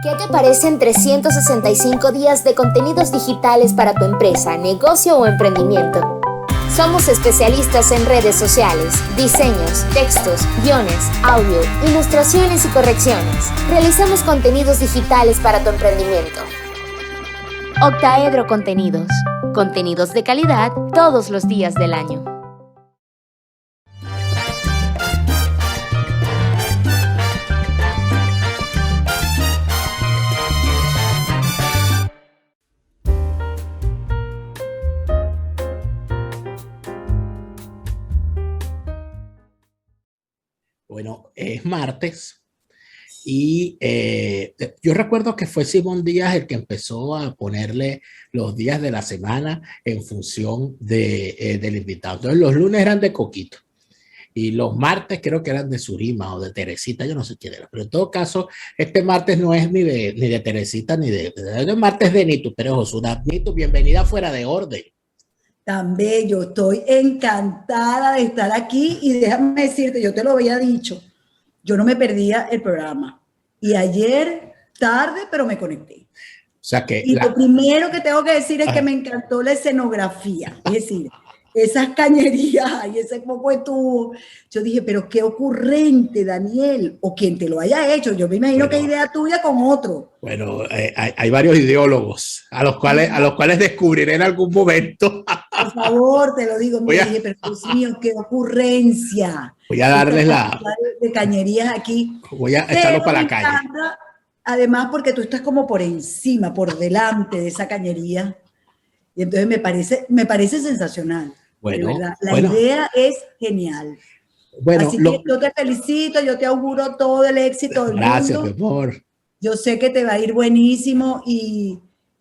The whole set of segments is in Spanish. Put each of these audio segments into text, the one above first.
¿Qué te parecen 365 días de contenidos digitales para tu empresa, negocio o emprendimiento? Somos especialistas en redes sociales, diseños, textos, guiones, audio, ilustraciones y correcciones. Realizamos contenidos digitales para tu emprendimiento. Octaedro Contenidos. Contenidos de calidad todos los días del año. Bueno, es martes y yo recuerdo que fue Simón Díaz el que empezó a ponerle los días de la semana en función del invitado. Entonces los lunes eran de Coquito y los martes creo que eran de Surima o de Teresita, yo no sé quién era, pero en todo caso este martes no es ni de Teresita ni de martes de Nitu, pero Josuna. Nitu, bienvenida Fuera de Orden. Tan bello, estoy encantada de estar aquí y déjame decirte, yo te lo había dicho, yo no me perdía el programa y ayer tarde, pero me conecté. O sea que lo primero que tengo que decir es que me encantó la escenografía, es decir, esas cañerías y ese poco de tubo. Yo dije, pero qué ocurrente, Daniel, o quien te lo haya hecho. Yo me imagino que idea tuya con otro. Bueno, hay varios ideólogos a los cuales descubriré en algún momento. Por favor, te lo digo. Me dije, pero Dios mío, qué ocurrencia. Voy a darles de cañerías aquí. Voy a echarlo para la calle. Además, porque tú estás como por encima, por delante de esa cañería. Y entonces me parece sensacional. Bueno, la idea es genial. Bueno, así que yo te felicito, yo te auguro todo el éxito del mundo. Gracias, mi amor. Yo sé que te va a ir buenísimo y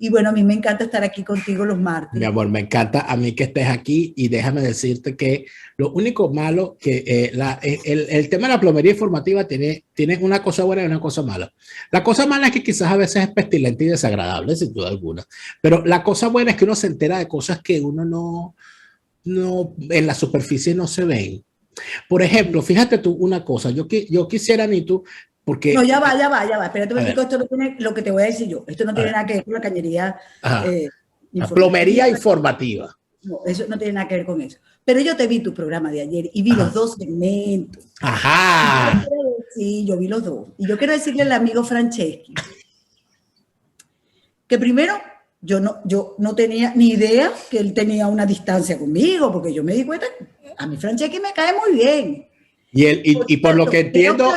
bueno, a mí me encanta estar aquí contigo los martes. Mi amor, me encanta a mí que estés aquí y déjame decirte que lo único malo que el tema de la plomería informativa tiene una cosa buena y una cosa mala. La cosa mala es que quizás a veces es pestilente y desagradable, sin duda alguna, pero la cosa buena es que uno se entera de cosas que uno no en la superficie no se ven. Por ejemplo, fíjate tú una cosa, yo quisiera, ni tú, porque... No, ya va, espérate un momento, esto no tiene, lo que te voy a decir yo, esto no tiene nada que ver con la cañería. La plomería informativa. No, eso no tiene nada que ver con eso. Pero yo te vi tu programa de ayer y vi los dos segmentos. Ajá. Sí, yo vi los dos. Y yo quiero decirle al amigo Franceschi que primero yo no tenía ni idea que él tenía una distancia conmigo, porque yo me di cuenta que a mí Franceschi me cae muy bien. Y por lo que entiendo...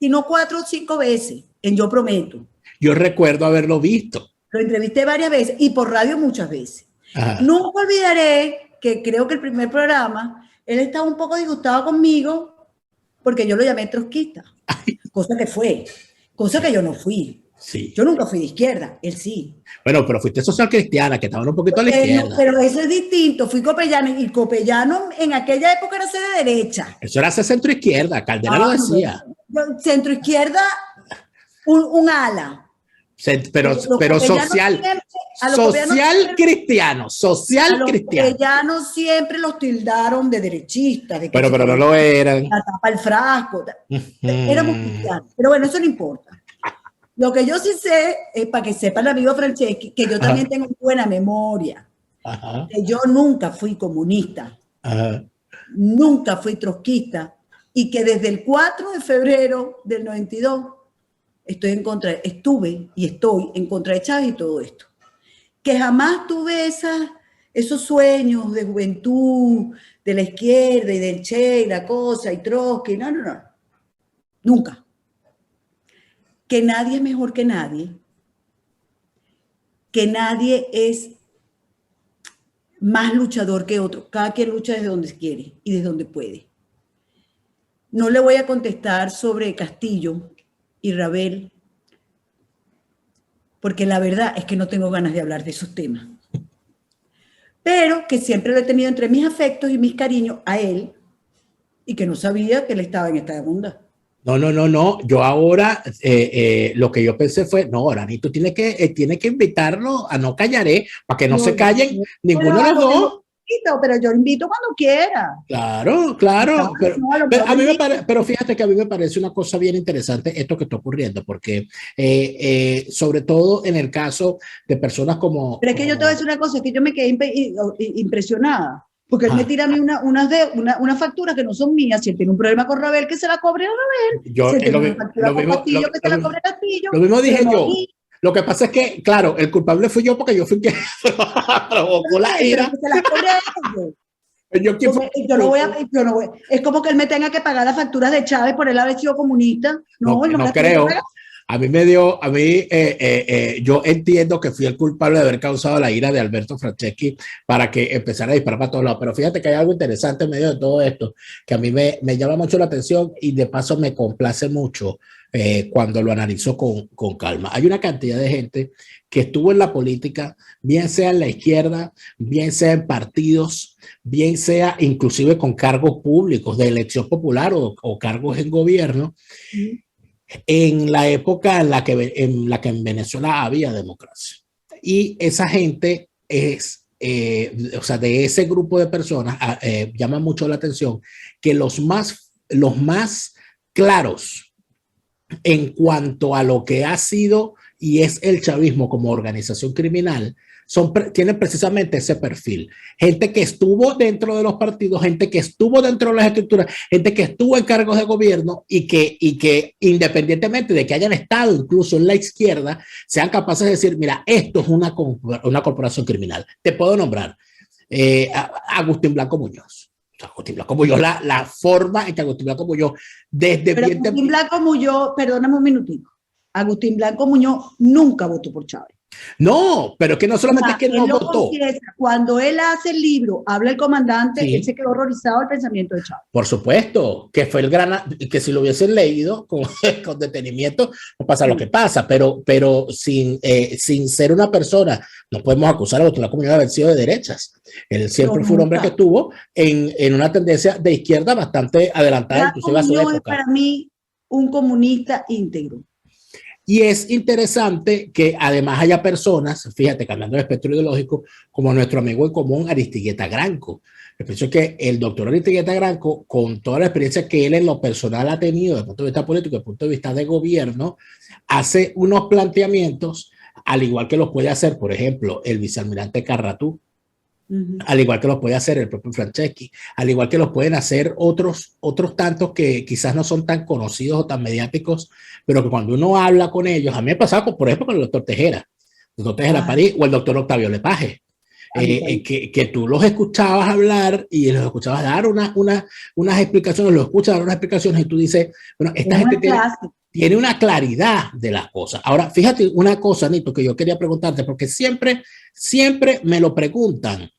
Si no 4 o 5 veces en Yo Prometo. Yo recuerdo haberlo visto. Lo entrevisté varias veces y por radio muchas veces. Ajá. Nunca olvidaré que creo que el primer programa, él estaba un poco disgustado conmigo porque yo lo llamé trotskista, cosa que yo no fui. Sí. Yo nunca fui de izquierda, él sí. Bueno, pero fuiste social cristiana, que estaban un poquito a la izquierda. Pero eso es distinto, fui copellano y copellano en aquella época era ser de derecha. Eso era ser centro izquierda, Caldera lo decía. Centro izquierda, un ala. Pero social cristiano. Los copellanos siempre los tildaron de derechistas. De pero no lo eran. La tapa el frasco. Éramos cristianos. Pero bueno, eso no importa. Lo que yo sí sé es, para que sepa el amigo Franceschi, que yo también tengo buena memoria. Ajá. Que yo nunca fui comunista. Ajá. Nunca fui trotskista. Y que desde el 4 de febrero del 92 estuve y estoy en contra de Chávez y todo esto. Que jamás tuve esos sueños de juventud, de la izquierda y del Che y la cosa y Trotsky. No. Nunca. Que nadie es mejor que nadie es más luchador que otro. Cada quien lucha desde donde quiere y desde donde puede. No le voy a contestar sobre Castillo y Rabel, porque la verdad es que no tengo ganas de hablar de esos temas. Pero que siempre lo he tenido entre mis afectos y mis cariños a él, y que no sabía que él estaba en esta onda. No. Yo ahora, lo que yo pensé fue, no, Aranito tiene que invitarlo a No Callaré, para que no se callen ninguno de los dos. pero yo invito cuando quiera. Claro, claro. Pero fíjate que a mí me parece una cosa bien interesante esto que está ocurriendo, porque sobre todo en el caso de personas como... Pero es que yo te voy a decir una cosa, es que yo me quedé impresionada, porque él me tira a mí unas facturas que no son mías. Si él tiene un problema con Rabel, que se la cobre a Rabel. Yo, si él tiene una factura con Castillo, que se la cobre a Castillo. Lo mismo dije yo. Lo que pasa es que, claro, el culpable fui yo porque yo fui quien provocó la ira. Se la cobre a ellos. Yo no voy. Es como que él me tenga que pagar las facturas de Chávez por él haber sido comunista. No creo. A mí yo entiendo que fui el culpable de haber causado la ira de Alberto Franceschi para que empezara a disparar para todos lados. Pero fíjate que hay algo interesante en medio de todo esto que a mí me llama mucho la atención y de paso me complace mucho cuando lo analizo con calma. Hay una cantidad de gente que estuvo en la política, bien sea en la izquierda, bien sea en partidos, bien sea inclusive con cargos públicos de elección popular o cargos en gobierno, en la época en la que en Venezuela había democracia. Y esa gente es, o sea, de ese grupo de personas, llama mucho la atención que los más claros en cuanto a lo que ha sido y es el chavismo como organización criminal, tienen precisamente ese perfil. Gente que estuvo dentro de los partidos, gente que estuvo dentro de las estructuras, gente que estuvo en cargos de gobierno y que independientemente de que hayan estado incluso en la izquierda, sean capaces de decir, mira, esto es una corporación criminal. Te puedo nombrar Agustín Blanco Muñoz. Agustín Blanco Muñoz, la forma en que Agustín Blanco Muñoz Agustín Blanco Muñoz, perdóname un minutito, Agustín Blanco Muñoz nunca votó por Chávez. No, pero es que no solamente es que no votó. Cuando él hace el libro, habla el comandante, sí. Él se quedó horrorizado del pensamiento de Chávez. Por supuesto, que fue que si lo hubiesen leído con detenimiento, no pasa lo que pasa, pero sin ser una persona, no podemos acusar a Agustín Blanco Muñoz de haber sido de derechas. Él siempre fue un hombre que estuvo en una tendencia de izquierda bastante adelantada, inclusive a su época. Es para mí un comunista íntegro. Y es interesante que además haya personas, fíjate, cambiando de espectro ideológico, como nuestro amigo en común Aristigueta Granco. Yo pienso que el doctor Aristigueta Granco, con toda la experiencia que él en lo personal ha tenido desde el punto de vista político, desde el punto de vista de gobierno, hace unos planteamientos, al igual que los puede hacer, por ejemplo, el vicealmirante Carratú, al igual que los puede hacer el propio Franceschi, al igual que los pueden hacer otros tantos que quizás no son tan conocidos o tan mediáticos, pero que cuando uno habla con ellos, a mí me pasaba, por ejemplo, con el doctor Tejera París o el doctor Octavio Lepage, que tú los escuchabas hablar y los escuchabas dar unas explicaciones, los escuchas dar unas explicaciones y tú dices, bueno, esta gente tiene una claridad de las cosas. Ahora, fíjate una cosa, Nito, que yo quería preguntarte, porque siempre me lo preguntan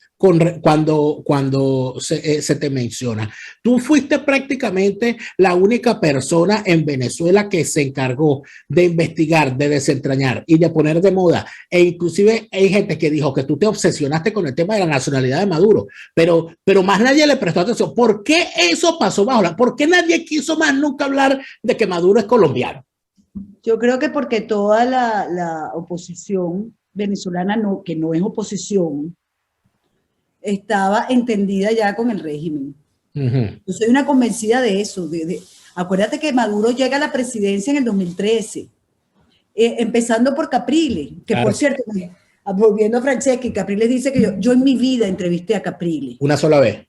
cuando se te menciona. Tú fuiste prácticamente la única persona en Venezuela que se encargó de investigar, de desentrañar y de poner de moda. E inclusive hay gente que dijo que tú te obsesionaste con el tema de la nacionalidad de Maduro, pero más nadie le prestó atención. ¿Por qué eso pasó bajo ¿Por qué nadie quiso más nunca hablar de que Maduro es colombiano? Yo creo que porque toda la oposición venezolana, que no es oposición, estaba entendida ya con el régimen. Yo soy una convencida de eso. Acuérdate que Maduro llega a la presidencia en el 2013, empezando por Capriles, que claro. Por cierto, volviendo a Franceschi, Capriles dice que yo en mi vida entrevisté a Capriles. ¿Una sola vez?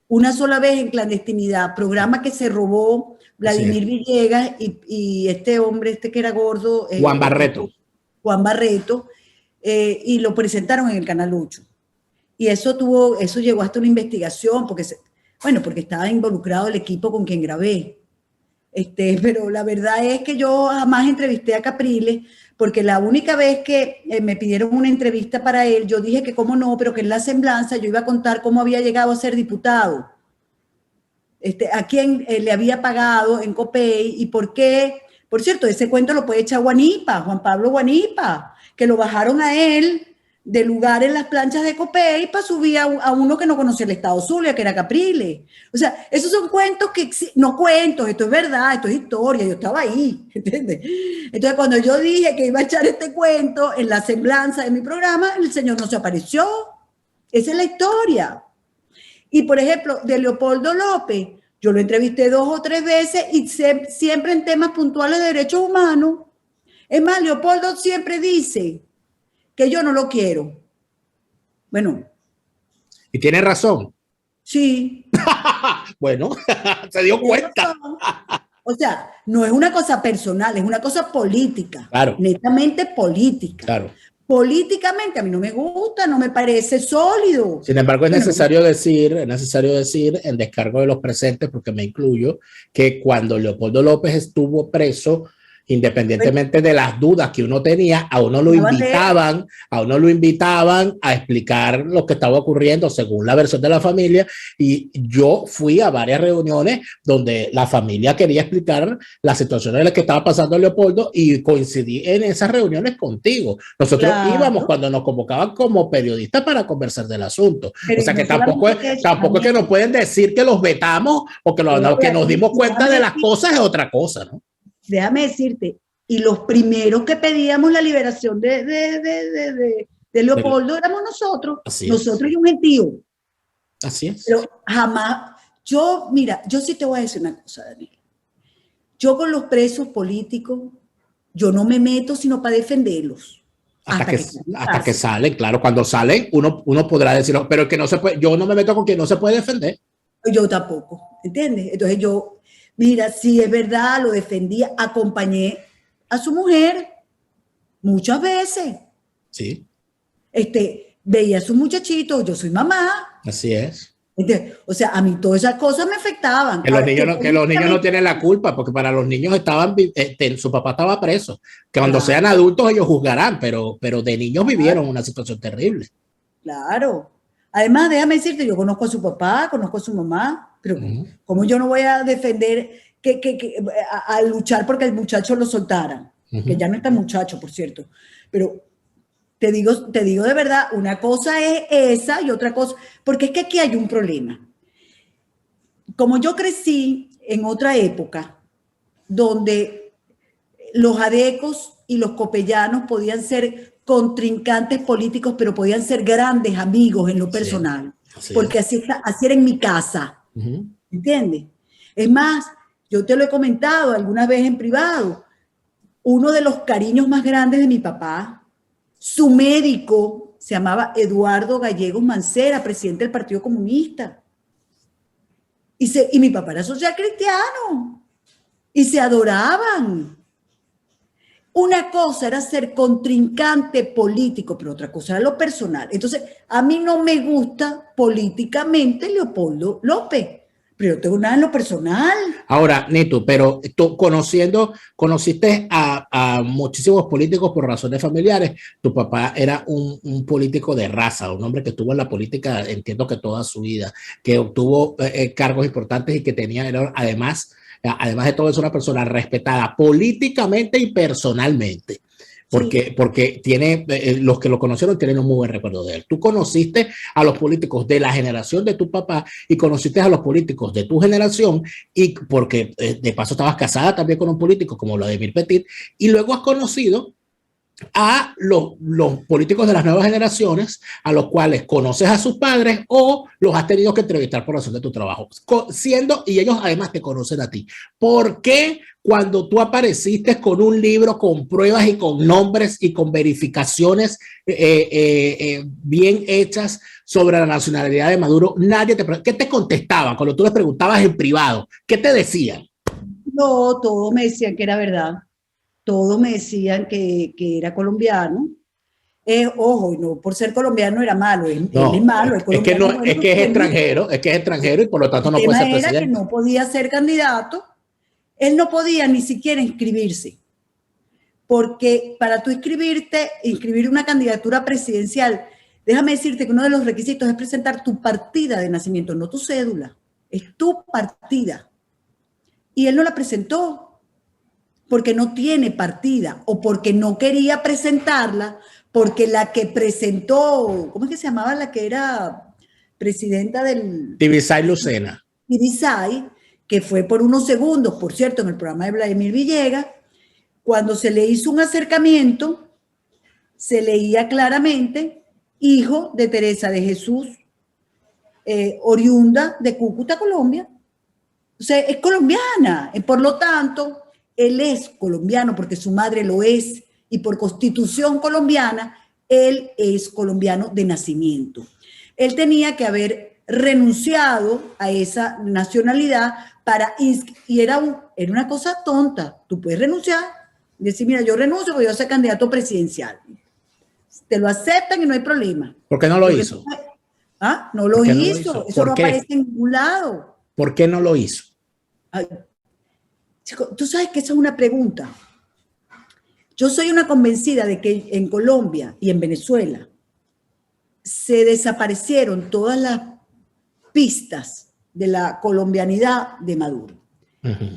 Una sola vez en clandestinidad, programa que se robó Vladimir Villegas y este hombre, que era gordo. Juan Barreto. Y lo presentaron en el Canal 8. Y eso llegó hasta una investigación, porque estaba involucrado el equipo con quien grabé. Pero la verdad es que yo jamás entrevisté a Capriles, porque la única vez que me pidieron una entrevista para él, yo dije que cómo no, pero que en la semblanza yo iba a contar cómo había llegado a ser diputado, a quién le había pagado en Copey y por qué. Por cierto, ese cuento lo puede echar Juan Pablo Guanipa, que lo bajaron a él de lugar en las planchas de Copey para subir a uno que no conocía el estado Zulia, que era Capriles. O sea, esos son cuentos no cuentos, esto es verdad, esto es historia, yo estaba ahí, ¿entiendes? Entonces, cuando yo dije que iba a echar este cuento en la semblanza de mi programa, el señor no se apareció. Esa es la historia. Y por ejemplo, de Leopoldo López, yo lo entrevisté 2 o 3 veces y siempre en temas puntuales de derechos humanos. Es más, Leopoldo siempre dice que yo no lo quiero. Bueno. Y tiene razón. Sí. Bueno, se dio cuenta. O sea, no es una cosa personal, es una cosa política. Claro. Netamente política. Claro. Políticamente a mí no me gusta, no me parece sólido. Sin embargo, es necesario decir en descargo de los presentes, porque me incluyo, que cuando Leopoldo López estuvo preso, independientemente de las dudas que uno tenía, a uno lo invitaban a explicar lo que estaba ocurriendo según la versión de la familia, y yo fui a varias reuniones donde la familia quería explicar las situaciones en las que estaba pasando Leopoldo, y coincidí en esas reuniones contigo. Nosotros íbamos cuando nos convocaban como periodistas para conversar del asunto. Pero o sea que tampoco es que nos pueden decir que los vetamos o que nos dimos cuenta de las cosas, es otra cosa, ¿no? Déjame decirte, y los primeros que pedíamos la liberación de Leopoldo éramos nosotros, nosotros y un gentío. Así es. Pero jamás, mira, yo sí te voy a decir una cosa, Daniel. Yo con los presos políticos, yo no me meto sino para defenderlos. Hasta que salen, claro, cuando salen uno podrá decirlo, pero que no se puede, yo no me meto con quien no se puede defender. Yo tampoco, ¿entiendes? Entonces mira, sí es verdad, lo defendía, acompañé a su mujer muchas veces. Sí. Veía a su muchachito, yo soy mamá. Así es. O sea, a mí todas esas cosas me afectaban. Que los niños no tienen la culpa, porque para los niños su papá estaba preso. Que cuando sean adultos ellos juzgarán, pero de niños vivieron una situación terrible. Claro. Además, déjame decirte, yo conozco a su papá, conozco a su mamá, pero ¿cómo yo no voy a defender a luchar porque el muchacho lo soltaran? Que ya no está muchacho, por cierto. Pero te digo de verdad, una cosa es esa y otra cosa, porque es que aquí hay un problema. Como yo crecí en otra época, donde los adecos y los copellanos podían ser contrincantes políticos, pero podían ser grandes amigos en lo personal, porque así era en mi casa, ¿entiendes? Es más, yo te lo he comentado alguna vez en privado, uno de los cariños más grandes de mi papá, su médico se llamaba Eduardo Gallegos Mancera, presidente del Partido Comunista, y mi papá era social cristiano, y se adoraban. Una cosa era ser contrincante político, pero otra cosa era lo personal. Entonces, a mí no me gusta políticamente Leopoldo López, pero yo tengo nada en lo personal. Ahora, Neto, pero tú conociste a muchísimos políticos por razones familiares. Tu papá era un político de raza, un hombre que estuvo en la política, entiendo que toda su vida, que obtuvo cargos importantes y que tenía, además de todo, es una persona respetada políticamente y personalmente. Porque tiene, los que lo conocieron tienen un muy buen recuerdo de él. Tú conociste a los políticos de la generación de tu papá y conociste a los políticos de tu generación, y porque de paso estabas casada también con un político como Vladimir Petit, y luego has conocido a los políticos de las nuevas generaciones, a los cuales conoces a sus padres o los has tenido que entrevistar por razón de tu trabajo, y ellos además te conocen a ti. ¿Por qué cuando tú apareciste con un libro con pruebas y con nombres y con verificaciones bien hechas sobre la nacionalidad de Maduro, qué te contestaban cuando tú les preguntabas en privado? ¿Qué te decían? No, todos me decían que era verdad. Todos me decían que era colombiano. Ojo, no por ser colombiano era malo, él es malo. Es que es extranjero y por lo tanto no puede ser presidente. Era que no podía ser candidato, él no podía ni siquiera inscribirse, porque para tú inscribir una candidatura presidencial, déjame decirte que uno de los requisitos es presentar tu partida de nacimiento, no tu cédula, es tu partida. Y él no la presentó, porque no tiene partida o porque no quería presentarla, porque la que presentó, ¿cómo es que se llamaba la que era presidenta del... Tibisay Lucena. Tibisay, que fue por unos segundos, por cierto, en el programa de Vladimir Villegas, cuando se le hizo un acercamiento, se leía claramente, hijo de Teresa de Jesús oriunda de Cúcuta, Colombia. O sea, es colombiana. Por lo tanto, él es colombiano porque su madre lo es y por constitución colombiana, él es colombiano de nacimiento. Él tenía que haber renunciado a esa nacionalidad y era una cosa tonta. Tú puedes renunciar y decir, mira, yo renuncio porque yo voy a ser candidato presidencial. Te lo aceptan y no hay problema. ¿Por qué no lo hizo? No lo hizo. Eso no aparece en ningún lado. ¿Por qué no lo hizo? Ay, chico, tú sabes que esa es una pregunta. Yo soy una convencida de que en Colombia y en Venezuela se desaparecieron todas las pistas de la colombianidad de Maduro.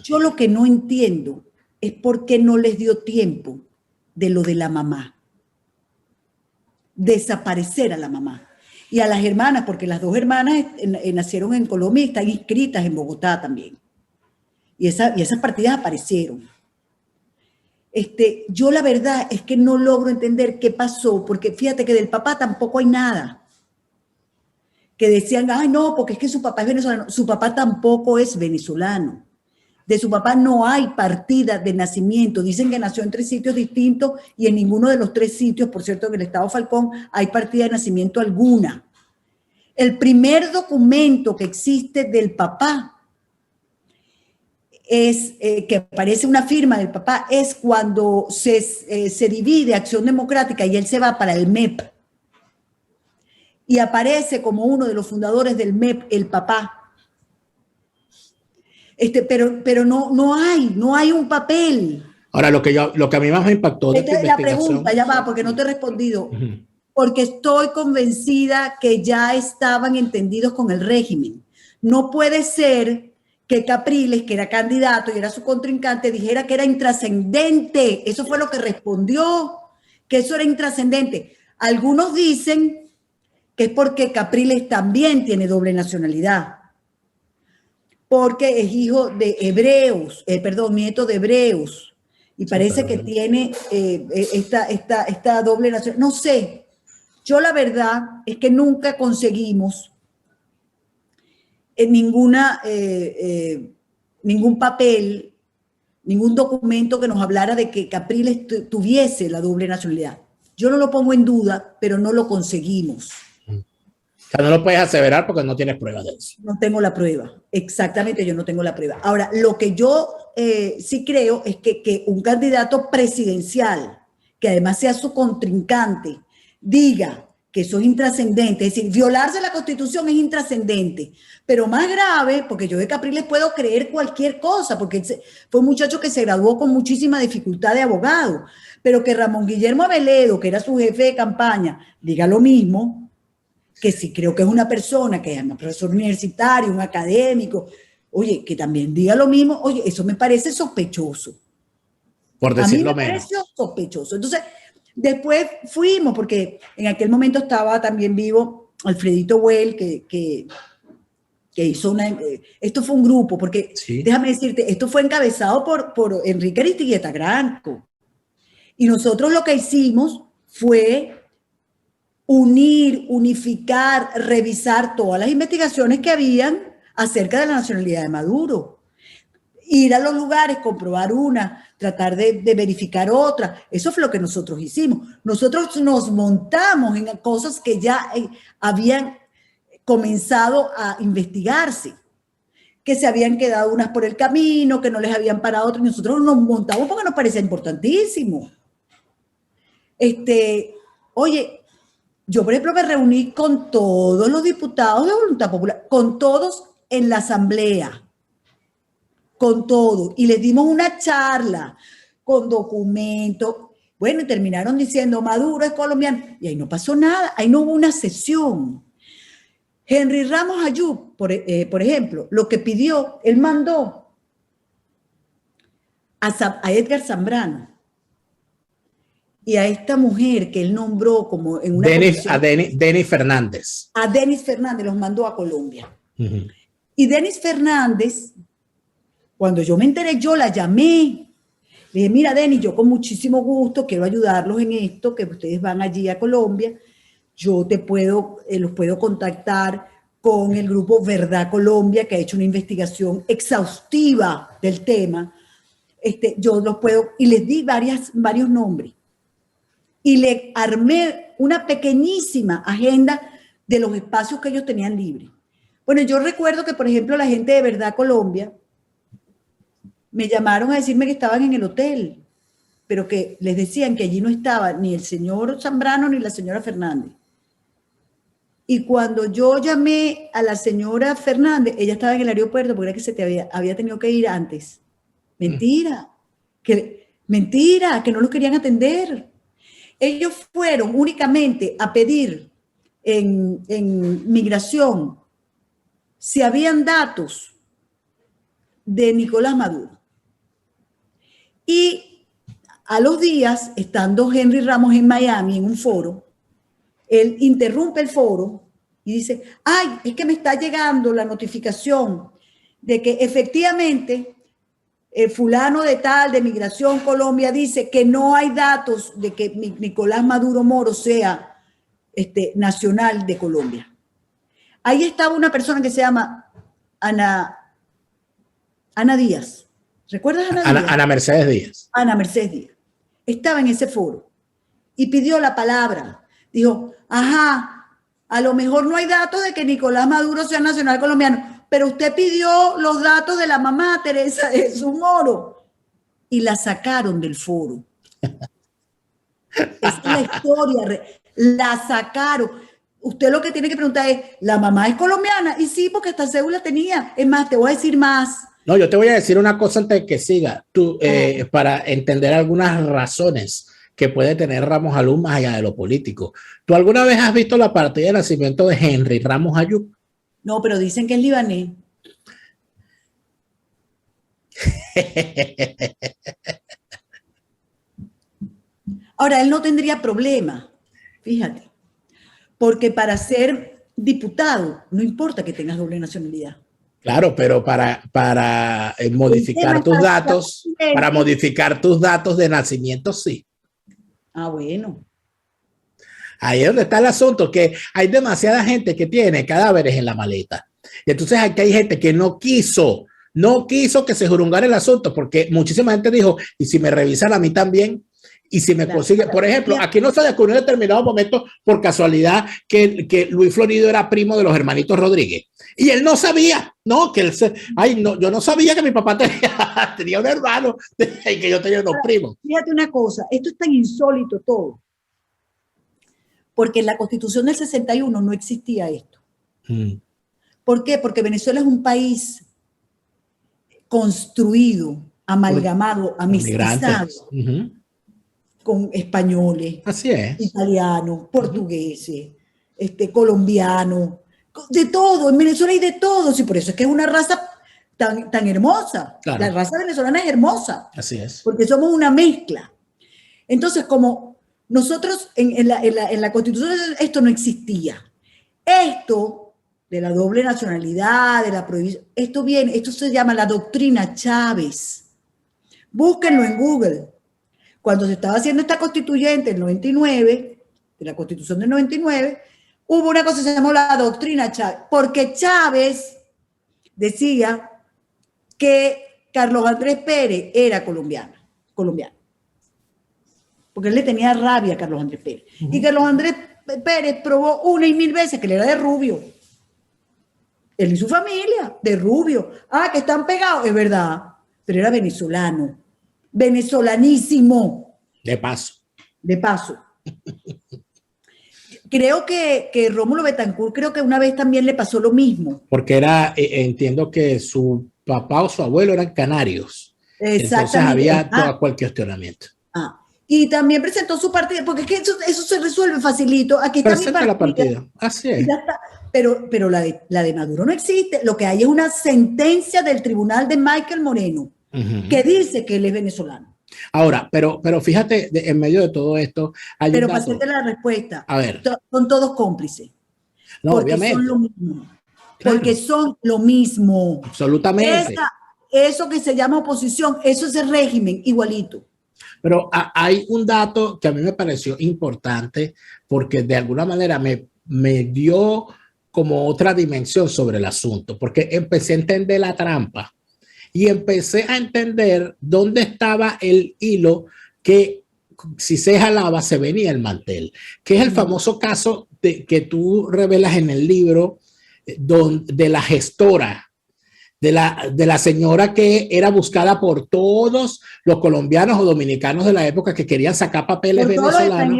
Yo lo que no entiendo es por qué no les dio tiempo de lo de la mamá. Desaparecer a la mamá. Y a las hermanas, porque las dos hermanas nacieron en Colombia y están inscritas en Bogotá también. Y esas partidas aparecieron. Yo la verdad es que no logro entender qué pasó, porque fíjate que del papá tampoco hay nada. Que decían, ay no, porque es que su papá es venezolano. Su papá tampoco es venezolano. De su papá no hay partida de nacimiento. Dicen que nació en 3 sitios distintos y en ninguno de los 3 sitios, por cierto, en el estado Falcón, hay partida de nacimiento alguna. El primer documento que existe del papá es que aparece una firma del papá, es cuando se divide Acción Democrática y él se va para el MEP. Y aparece como uno de los fundadores del MEP, el papá. Pero no hay un papel. Ahora, lo que a mí más me impactó de esta investigación... La pregunta, ya va, porque no te he respondido. Porque estoy convencida que ya estaban entendidos con el régimen. No puede ser que Capriles, que era candidato y era su contrincante, dijera que era intrascendente. Eso fue lo que respondió, que eso era intrascendente. Algunos dicen que es porque Capriles también tiene doble nacionalidad, porque es hijo de hebreos, nieto de hebreos, y parece que tiene esta doble nacionalidad. No sé, yo la verdad es que nunca conseguimos ningún papel, ningún documento que nos hablara de que Capriles tuviese la doble nacionalidad. Yo no lo pongo en duda, pero no lo conseguimos. O sea, no lo puedes aseverar porque no tienes pruebas de eso. No tengo la prueba, exactamente, yo no tengo la prueba. Ahora, lo que yo sí creo es que un candidato presidencial, que además sea su contrincante, diga que eso es intrascendente, es decir, violarse la Constitución es intrascendente, pero más grave, porque yo de Capriles puedo creer cualquier cosa, porque fue un muchacho que se graduó con muchísima dificultad de abogado, pero que Ramón Guillermo Aveledo, que era su jefe de campaña, diga lo mismo, que sí creo que es una persona, que es un profesor universitario, un académico, oye, que también diga lo mismo, oye, eso me parece sospechoso. Por decirlo menos. A mí me pareció sospechoso. Entonces, después fuimos, porque en aquel momento estaba también vivo Alfredito Well, que hizo esto fue un grupo, porque sí, déjame decirte, esto fue encabezado por Enrique Aristigueta Granco. Y nosotros lo que hicimos fue unificar, revisar todas las investigaciones que habían acerca de la nacionalidad de Maduro. Ir a los lugares, comprobar una, tratar de verificar otra. Eso fue lo que nosotros hicimos. Nosotros nos montamos en cosas que ya habían comenzado a investigarse, que se habían quedado unas por el camino, que no les habían parado otras. Nosotros nos montamos porque nos parecía importantísimo. Oye, yo, por ejemplo, me reuní con todos los diputados de Voluntad Popular, con todos en la asamblea, con todos, y les dimos una charla con documentos. Bueno, y terminaron diciendo, Maduro es colombiano, y ahí no pasó nada, ahí no hubo una sesión. Henry Ramos Ayub, por ejemplo, lo que pidió, él mandó a Edgar Zambrano y a esta mujer que él nombró como en una Denis Fernández. A Denis Fernández los mandó a Colombia. Y Denis Fernández, cuando yo me enteré, yo la llamé. Le dije, mira, Denis, yo con muchísimo gusto quiero ayudarlos en esto, que ustedes van allí a Colombia. Yo los puedo contactar con el grupo Verdad Colombia, que ha hecho una investigación exhaustiva del tema. Yo los puedo, y les di varios nombres. Y le armé una pequeñísima agenda de los espacios que ellos tenían libres. Bueno, yo recuerdo que, por ejemplo, la gente de Verdad Colombia me llamaron a decirme que estaban en el hotel, pero que les decían que allí no estaba ni el señor Zambrano ni la señora Fernández. Y cuando yo llamé a la señora Fernández, ella estaba en el aeropuerto porque era que había tenido que ir antes. Mentira, que no los querían atender. Ellos fueron únicamente a pedir en migración si habían datos de Nicolás Maduro. Y a los días, estando Henry Ramos en Miami en un foro, él interrumpe el foro y dice, ay, es que me está llegando la notificación de que efectivamente el fulano de tal de Migración Colombia dice que no hay datos de que Nicolás Maduro Moro sea nacional de Colombia. Ahí estaba una persona que se llama Ana Díaz. ¿Recuerdas a Ana Díaz? Ana Mercedes Díaz. Ana Mercedes Díaz. Estaba en ese foro y pidió la palabra. Dijo, ajá, a lo mejor no hay datos de que Nicolás Maduro sea nacional colombiano, pero usted pidió los datos de la mamá Teresa de Jesús Moro y la sacaron del foro. Esa es la historia, la sacaron. Usted lo que tiene que preguntar es, ¿la mamá es colombiana? Y sí, porque esta cédula tenía. Es más, te voy a decir más. No, yo te voy a decir una cosa antes de que siga, para entender algunas razones que puede tener Ramos Ayub más allá de lo político. ¿Tú alguna vez has visto la partida de nacimiento de Henry Ramos Ayub? No, pero dicen que es libanés. Ahora, él no tendría problema, fíjate, porque para ser diputado no importa que tengas doble nacionalidad. Claro, pero para modificar tus datos, para modificar tus datos de nacimiento, sí. Ah, bueno. Ahí es donde está el asunto, que hay demasiada gente que tiene cadáveres en la maleta. Y entonces aquí hay gente que no quiso que se jurungara el asunto, porque muchísima gente dijo, y si me revisan a mí también, y si me consigue, por ejemplo, aquí no se descubrió en determinado momento por casualidad que Luis Florido era primo de los hermanitos Rodríguez. Y él no sabía, no, que él yo no sabía que mi papá tenía un hermano y que yo tenía unos primos. Fíjate una cosa, esto es tan insólito todo, porque en la Constitución del 61 no existía esto. ¿Por qué? Porque Venezuela es un país construido, amalgamado, amistizado con españoles, así es, italianos, portugueses, colombianos, de todo. En Venezuela hay de todo, y por eso es que es una raza tan hermosa. Claro. La raza venezolana es hermosa. Así es. Porque somos una mezcla. Entonces, como nosotros en la Constitución esto no existía. Esto de la doble nacionalidad, de la prohibición, esto se llama la doctrina Chávez. Búsquenlo en Google. Cuando se estaba haciendo esta constituyente en 99, de la Constitución del 99, hubo una cosa que se llamó la doctrina Chávez, porque Chávez decía que Carlos Andrés Pérez era colombiano, porque él le tenía rabia a Carlos Andrés Pérez. Y Carlos Andrés Pérez probó 1 y 1000 veces que él era de rubio. Él y su familia, de rubio. Ah, que están pegados, es verdad, pero era venezolano. Venezolanísimo. De paso. Creo que Rómulo Betancourt, creo que una vez también le pasó lo mismo. Porque entiendo que su papá o su abuelo eran canarios. Exactamente. Entonces había todo cualquier cuestionamiento. Y también presentó su partida, porque es que eso se resuelve facilito. Aquí está presenta la partida. Así es. Pero la de Maduro no existe. Lo que hay es una sentencia del tribunal de Michael Moreno que dice que él es venezolano. Ahora, pero fíjate, en medio de todo esto hay pero para hacerte la respuesta, a ver, son todos cómplices. No, porque obviamente. son lo mismo. Claro. Porque son lo mismo. Absolutamente. Eso que se llama oposición, eso es el régimen igualito. Pero hay un dato que a mí me pareció importante porque de alguna manera me dio como otra dimensión sobre el asunto, porque empecé a entender la trampa y empecé a entender dónde estaba el hilo que si se jalaba se venía el mantel, que es el famoso caso que tú revelas en el libro de la gestora, de la señora que era buscada por todos los colombianos o dominicanos de la época que querían sacar papeles venezolanos.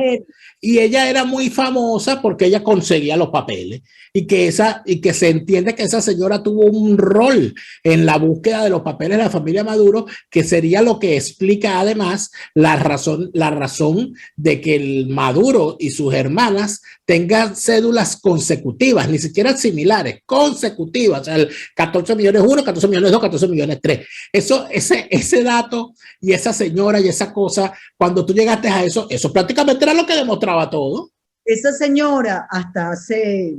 Y ella era muy famosa porque ella conseguía los papeles y que se entiende que esa señora tuvo un rol en la búsqueda de los papeles de la familia Maduro, que sería lo que explica además la razón de que el Maduro y sus hermanas tengan cédulas consecutivas, ni siquiera similares, consecutivas, o sea, el 14 millones 1, 14 millones 2, 14 millones 3. Ese dato y esa señora y esa cosa, cuando tú llegaste a eso prácticamente era lo que demostraba todo. Esa señora hasta hace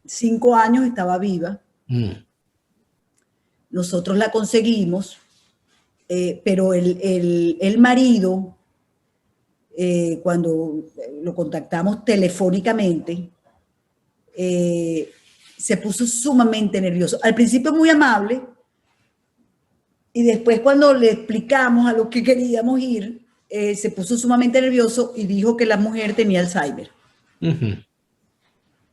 5 años estaba viva. Nosotros la conseguimos, pero el marido, cuando lo contactamos telefónicamente, se puso sumamente nervioso. Al principio muy amable, y después cuando le explicamos a lo que queríamos ir, se puso sumamente nervioso y dijo que la mujer tenía Alzheimer.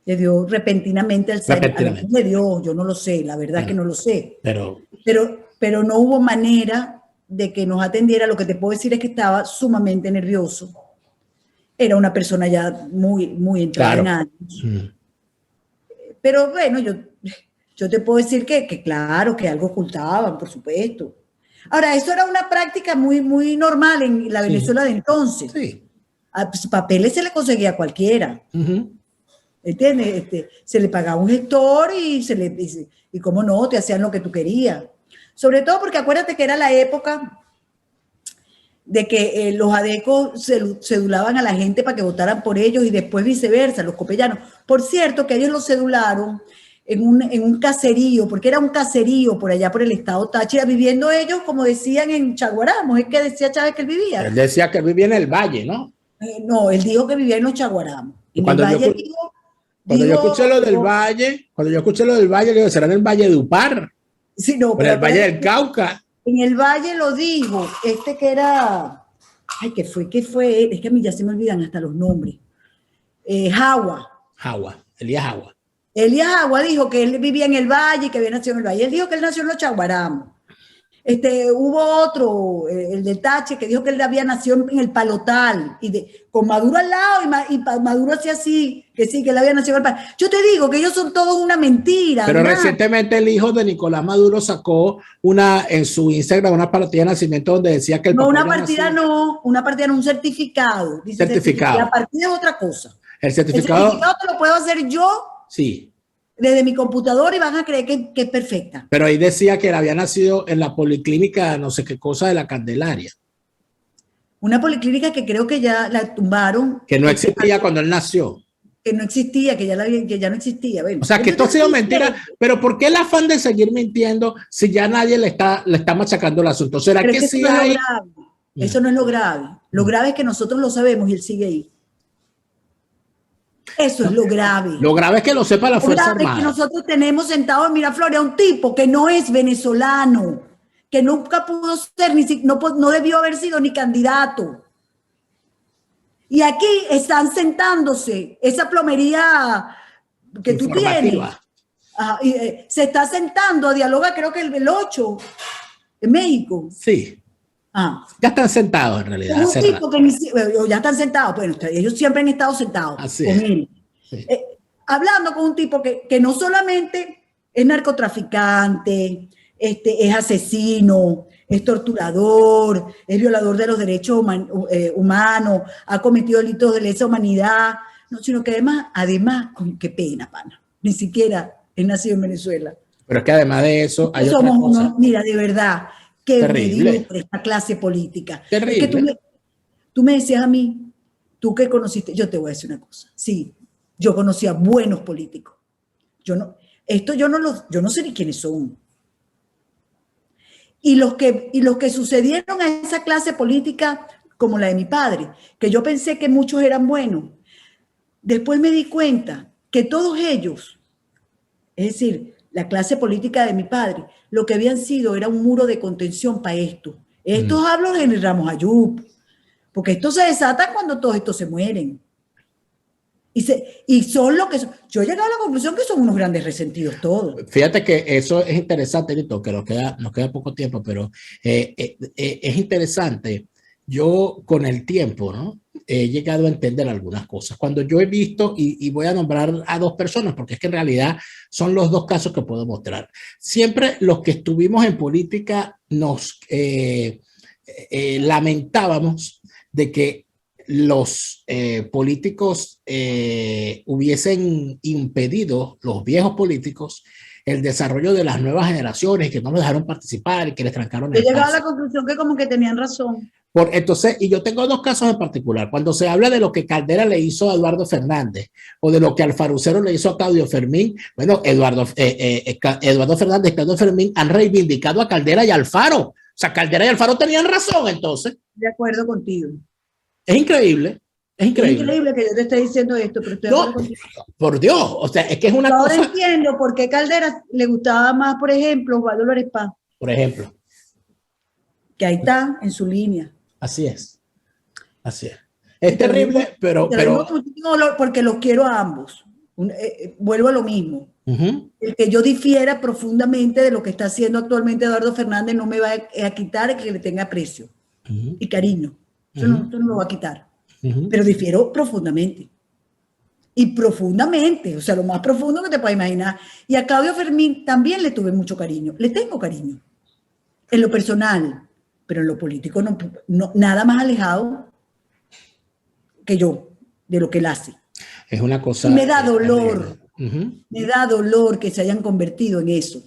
Le dio repentinamente Alzheimer. A lo que le dio, yo no lo sé, la verdad es que no lo sé. Pero no hubo manera de que nos atendiera. Lo que te puedo decir es que estaba sumamente nervioso. Era una persona ya muy entrada en años. Pero bueno, yo te puedo decir que claro, que algo ocultaban, por supuesto. Ahora, eso era una práctica muy normal en la Venezuela de entonces. Sí. Pues, papeles se le conseguía a cualquiera. ¿Entiendes? Se le pagaba un gestor y cómo no, te hacían lo que tú querías. Sobre todo porque acuérdate que era la época de que los adecos cedulaban a la gente para que votaran por ellos y después viceversa, los copellanos. Por cierto, que ellos los cedularon en un caserío, porque era un caserío por allá por el estado Táchira, viviendo ellos, como decían, en Chaguaramos. Es que decía Chávez que él vivía. Él decía que vivía en el Valle, ¿no? No, él dijo que vivía en los Chaguaramos. Cuando yo escuché lo del Valle, le digo, será en el Valle de Upar. Sí, no, pero en el Valle del Cauca. En el Valle lo dijo, que era, ay, ¿qué fue? Es que a mí ya se me olvidan hasta los nombres. Elías Jagua. Elías Jagua dijo que él vivía en el Valle y que había nacido en el Valle. Él dijo que él nació en los Chaguaramos. Hubo otro, el del Tache, que dijo que él había nacido en el Palotal, con Maduro al lado, y Maduro hacía así, que sí, que él había nacido en el Palotal. Yo te digo que ellos son todos una mentira. Pero recientemente el hijo de Nicolás Maduro sacó en su Instagram una partida de nacimiento donde decía que el papá una partida no, un certificado. Dice certificado. La partida es otra cosa. El certificado te lo puedo hacer yo. Sí. Desde mi computadora y van a creer que es perfecta. Pero ahí decía que él había nacido en la policlínica, no sé qué cosa, de la Candelaria. Una policlínica que creo que ya la tumbaron. Que no existía cuando él nació. Que no existía, que ya no existía. Bueno, o sea, que esto ha sido mentira. Pero ¿por qué el afán de seguir mintiendo si ya nadie le está machacando el asunto? ¿Será que sí hay? Eso no es lo grave. Lo grave es que nosotros lo sabemos y él sigue ahí. Eso es lo grave. Lo grave es que lo sepa la Fuerza Armada. Es que nosotros tenemos sentado en Miraflores a un tipo que no es venezolano, que nunca pudo ser, no debió haber sido ni candidato. Y aquí están sentándose esa plomería que tú tienes. Se está sentando a dialogar, creo que el 8 en México. Sí. Ya están sentados en realidad. Ya están sentados, bueno, ellos siempre han estado sentados Así con es. él. Sí. Hablando con un tipo que no solamente es narcotraficante, es asesino, es torturador, es violador de los derechos humanos, ha cometido delitos de lesa humanidad, no, sino que además, qué pena, pana, ni siquiera es nacido en Venezuela. Pero es que además de eso hay somos unos, mira, de verdad, qué mediocre esta clase política. Terrible. Es que tú me decías a mí, tú que conociste, yo te voy a decir una cosa, sí, yo conocía buenos políticos. Yo no sé ni quiénes son. Y los que sucedieron a esa clase política, como la de mi padre, que yo pensé que muchos eran buenos, después me di cuenta que todos ellos, es decir, la clase política de mi padre, lo que habían sido era un muro de contención para esto. Estos hablo de Henry Ramos Ayub, porque esto se desata cuando todos estos se mueren. Y son lo que son. Yo he llegado a la conclusión que son unos grandes resentidos todos. Fíjate que eso es interesante, Nito, que nos queda poco tiempo, pero es interesante. Yo con el tiempo, ¿no? He llegado a entender algunas cosas. Cuando yo he visto, y voy a nombrar a dos personas, porque es que en realidad son los dos casos que puedo mostrar. Siempre los que estuvimos en política nos lamentábamos de que los políticos hubiesen impedido, los viejos políticos, el desarrollo de las nuevas generaciones, que no los dejaron participar y que les trancaron el paso. He llegado a la conclusión que como que tenían razón. Entonces, y yo tengo dos casos en particular. Cuando se habla de lo que Caldera le hizo a Eduardo Fernández o de lo que Alfarucero le hizo a Claudio Fermín, bueno, Eduardo Fernández y Claudio Fermín han reivindicado a Caldera y Alfaro. O sea, Caldera y Alfaro tenían razón, entonces. De acuerdo contigo. Es increíble. Es increíble. Es increíble que yo te esté diciendo esto, pero estoy de acuerdo contigo. Por Dios, o sea, es que es una cosa. Ahora entiendo por qué Caldera le gustaba más, por ejemplo, Osvaldo López Paz. Por ejemplo. Que ahí está, en su línea. Así es. Así es. Es terrible, pero porque los quiero a ambos. Vuelvo a lo mismo. El que yo difiera profundamente de lo que está haciendo actualmente Eduardo Fernández no me va a quitar que le tenga aprecio y cariño. Eso no lo va a quitar. Pero difiero profundamente. Y profundamente, o sea, lo más profundo que te puedas imaginar. Y a Claudio Fermín también le tuve mucho cariño. Le tengo cariño. En lo personal. Pero en lo político no, nada más alejado que yo de lo que él hace. Es una cosa. Y me da dolor, me da dolor que se hayan convertido en eso.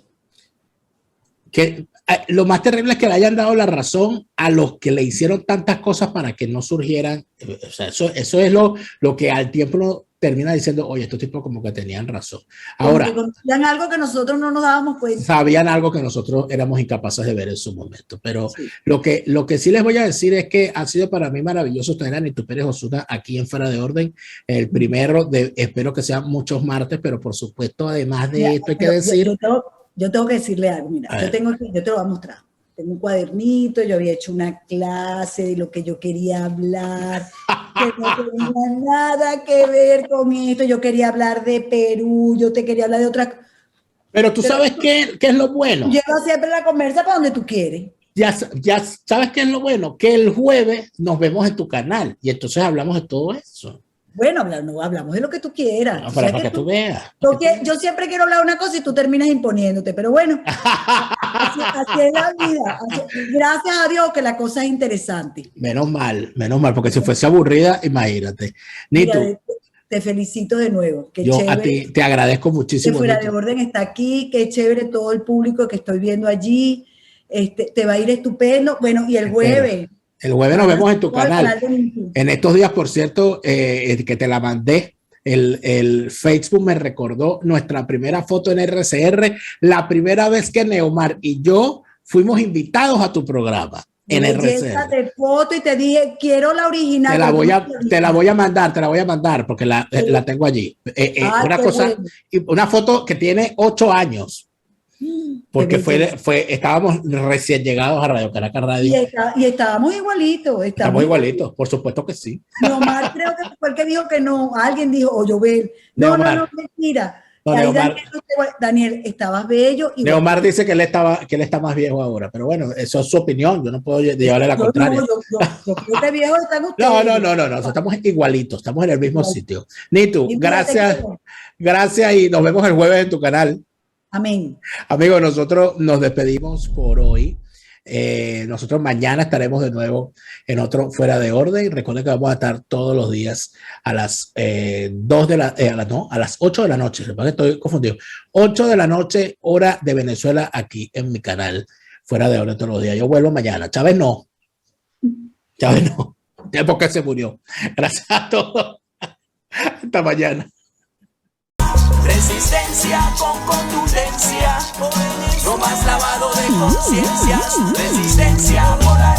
Que lo más terrible es que le hayan dado la razón a los que le hicieron tantas cosas para que no surgieran. O sea, eso es lo que al tiempo termina diciendo, oye, estos tipos como que tenían razón. Ahora, conocían algo que nosotros no nos dábamos cuenta. Sabían algo que nosotros éramos incapaces de ver en su momento. Pero sí. Lo que sí les voy a decir es que ha sido para mí maravilloso tener a Nitu Pérez Osuna aquí en Fuera de Orden. El primero, espero que sean muchos martes, pero por supuesto, además de esto hay que decir... Yo tengo que decirle algo, mira, yo te lo voy a mostrar. Tengo un cuadernito, yo había hecho una clase de lo que yo quería hablar, que no tenía nada que ver con esto. Yo quería hablar de Perú, yo te quería hablar de otra cosa. Pero tú sabes qué es lo bueno. Lleva siempre la conversa para donde tú quieres. Ya sabes qué es lo bueno, que el jueves nos vemos en tu canal y entonces hablamos de todo eso. Bueno, hablamos de lo que tú quieras. No, para que tú veas. Yo siempre quiero hablar una cosa y tú terminas imponiéndote, pero bueno, así es la vida. Gracias a Dios que la cosa es interesante. Menos mal, porque si fuese aburrida, imagínate. Nitu. Mira, te felicito de nuevo. Qué yo chévere, a ti te agradezco muchísimo. Que Fuera de Orden está aquí, qué chévere todo el público que estoy viendo allí. Te va a ir estupendo. Bueno, y el jueves... El jueves nos vemos en tu canal. En estos días, por cierto, que te la mandé, el Facebook me recordó nuestra primera foto en RCR, la primera vez que Neomar y yo fuimos invitados a tu programa en RCR. De foto y te dije, quiero la original. Te la voy a mandar porque la tengo allí. Una foto que tiene 8 años. Porque estábamos recién llegados a Radio Caracas Radio. Y estábamos igualitos. Estamos igualitos, por supuesto que sí. Neomar creo que fue el que dijo que no. Alguien dijo, o Jovel. No, mentira. Daniel, estabas bello. Neomar dice que él está más viejo ahora, pero bueno, eso es su opinión. Yo no puedo llevarle la contraria. Yo creo que viejo están ustedes. No, estamos igualitos, estamos en el mismo sitio. Nitu, gracias y nos vemos el jueves en tu canal. Amén. Amigos, nosotros nos despedimos por hoy. Nosotros mañana estaremos de nuevo en otro Fuera de Orden. Recuerden que vamos a estar todos los días a las 8 de la noche. Estoy confundido. 8 de la noche, hora de Venezuela, aquí en mi canal Fuera de Orden todos los días. Yo vuelvo mañana. Chávez no. Porque se murió. Gracias a todos. Hasta mañana. Resistencia con contundencia, no más lavado de conciencias. Resistencia por la